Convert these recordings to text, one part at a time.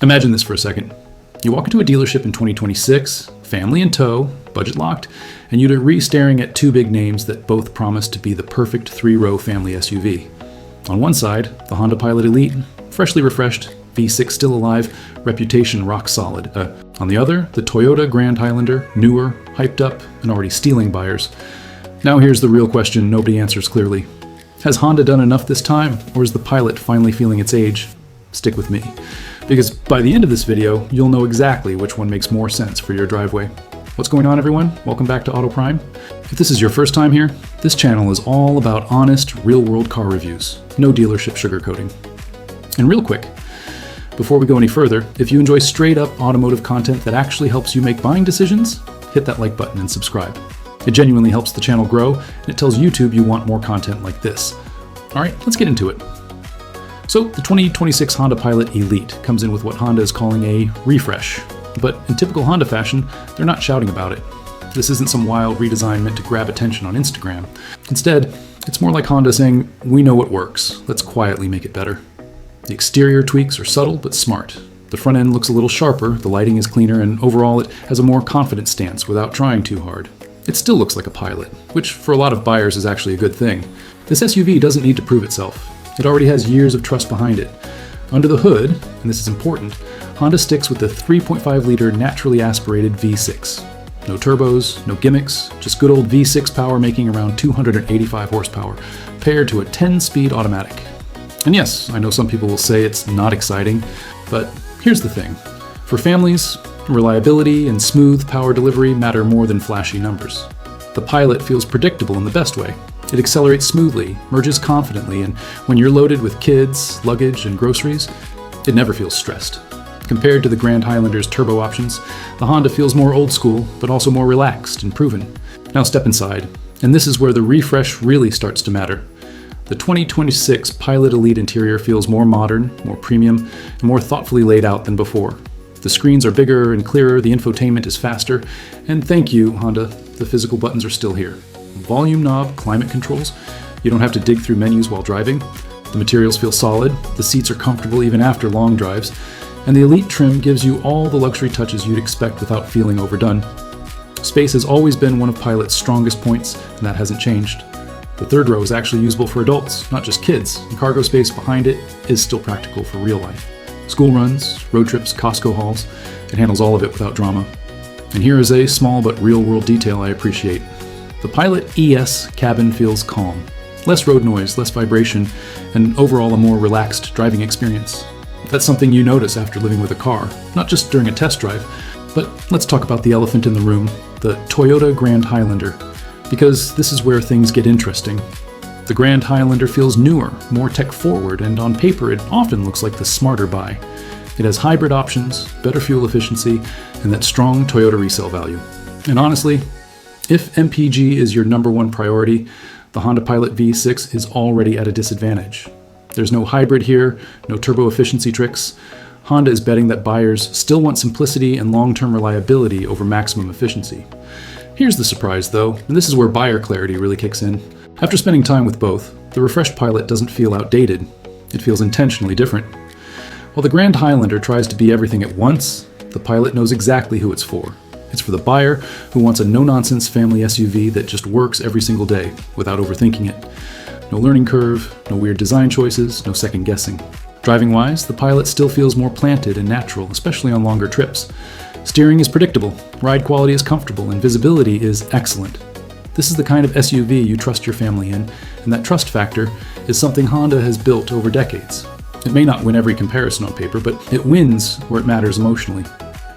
Imagine this for a second. You walk into a dealership in 2026, family in tow, budget locked, and you're staring at two big names that both promise to be the perfect three-row family SUV. On one side, the Honda Pilot Elite, freshly refreshed, V6 still alive, reputation rock solid. On the other, the Toyota Grand Highlander, newer, hyped up, and already stealing buyers. Now here's the real question nobody answers clearly. Has Honda done enough this time, or is the Pilot finally feeling its age? Stick with me, because by the end of this video, you'll know exactly which one makes more sense for your driveway. What's going on, everyone? Welcome back to Auto Prime. If this is your first time here, this channel is all about honest, real-world car reviews, no dealership sugarcoating. And real quick, before we go any further, if you enjoy straight-up automotive content that actually helps you make buying decisions, hit that like button and subscribe. It genuinely helps the channel grow, and it tells YouTube you want more content like this. All right, let's get into it. So, the 2026 Honda Pilot Elite comes in with what Honda is calling a refresh. But in typical Honda fashion, they're not shouting about it. This isn't some wild redesign meant to grab attention on Instagram. Instead, it's more like Honda saying, we know what works, let's quietly make it better. The exterior tweaks are subtle but smart. The front end looks a little sharper, the lighting is cleaner, and overall it has a more confident stance without trying too hard. It still looks like a Pilot, which for a lot of buyers is actually a good thing. This SUV doesn't need to prove itself. It already has years of trust behind it. Under the hood, and this is important, Honda sticks with the 3.5-liter naturally aspirated V6. No turbos, no gimmicks, just good old V6 power making around 285 horsepower, paired to a 10-speed automatic. And yes, I know some people will say it's not exciting, but here's the thing. For families, reliability and smooth power delivery matter more than flashy numbers. The Pilot feels predictable in the best way. It accelerates smoothly, merges confidently, and when you're loaded with kids, luggage, and groceries, it never feels stressed. Compared to the Grand Highlander's turbo options, the Honda feels more old school, but also more relaxed and proven. Now step inside, and this is where the refresh really starts to matter. The 2026 Pilot Elite interior feels more modern, more premium, and more thoughtfully laid out than before. The screens are bigger and clearer, the infotainment is faster, and thank you, Honda, the physical buttons are still here. Volume knob, climate controls. You don't have to dig through menus while driving. The materials feel solid, the seats are comfortable even after long drives, and the Elite trim gives you all the luxury touches you'd expect without feeling overdone. Space has always been one of Pilot's strongest points, and that hasn't changed. The third row is actually usable for adults, not just kids, and cargo space behind it is still practical for real life. School runs, road trips, Costco hauls, it handles all of it without drama. And here is a small but real-world detail I appreciate. The Pilot ES cabin feels calm. Less road noise, less vibration, and overall a more relaxed driving experience. That's something you notice after living with a car, not just during a test drive. But let's talk about the elephant in the room, the Toyota Grand Highlander, because this is where things get interesting. The Grand Highlander feels newer, more tech-forward, and on paper it often looks like the smarter buy. It has hybrid options, better fuel efficiency, and that strong Toyota resale value. And honestly, if MPG is your number one priority, the Honda Pilot V6 is already at a disadvantage. There's no hybrid here, no turbo efficiency tricks. Honda is betting that buyers still want simplicity and long-term reliability over maximum efficiency. Here's the surprise though, and this is where buyer clarity really kicks in. After spending time with both, the refreshed Pilot doesn't feel outdated. It feels intentionally different. While the Grand Highlander tries to be everything at once, the Pilot knows exactly who it's for. It's for the buyer who wants a no-nonsense family SUV that just works every single day without overthinking it. No learning curve, no weird design choices, no second guessing. Driving-wise, the Pilot still feels more planted and natural, especially on longer trips. Steering is predictable, ride quality is comfortable, and visibility is excellent. This is the kind of SUV you trust your family in, and that trust factor is something Honda has built over decades. It may not win every comparison on paper, but it wins where it matters emotionally.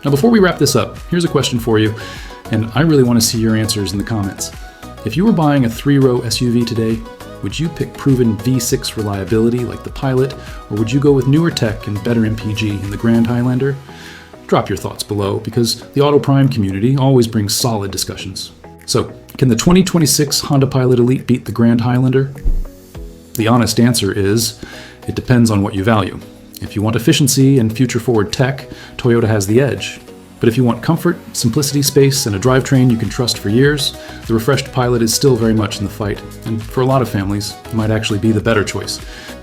Now before we wrap this up, here's a question for you, and I really want to see your answers in the comments. If you were buying a three-row SUV today, would you pick proven V6 reliability like the Pilot, or would you go with newer tech and better MPG in the Grand Highlander? Drop your thoughts below, because the Auto Prime community always brings solid discussions. So, can the 2026 Honda Pilot Elite beat the Grand Highlander? The honest answer is, it depends on what you value. If you want efficiency and future-forward tech, Toyota has the edge. But if you want comfort, simplicity, space, and a drivetrain you can trust for years, the refreshed Pilot is still very much in the fight, and for a lot of families, it might actually be the better choice.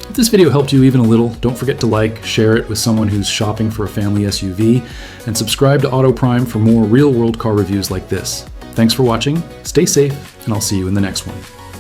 If this video helped you even a little, don't forget to like, share it with someone who's shopping for a family SUV, and subscribe to Auto Prime for more real-world car reviews like this. Thanks for watching, stay safe, and I'll see you in the next one.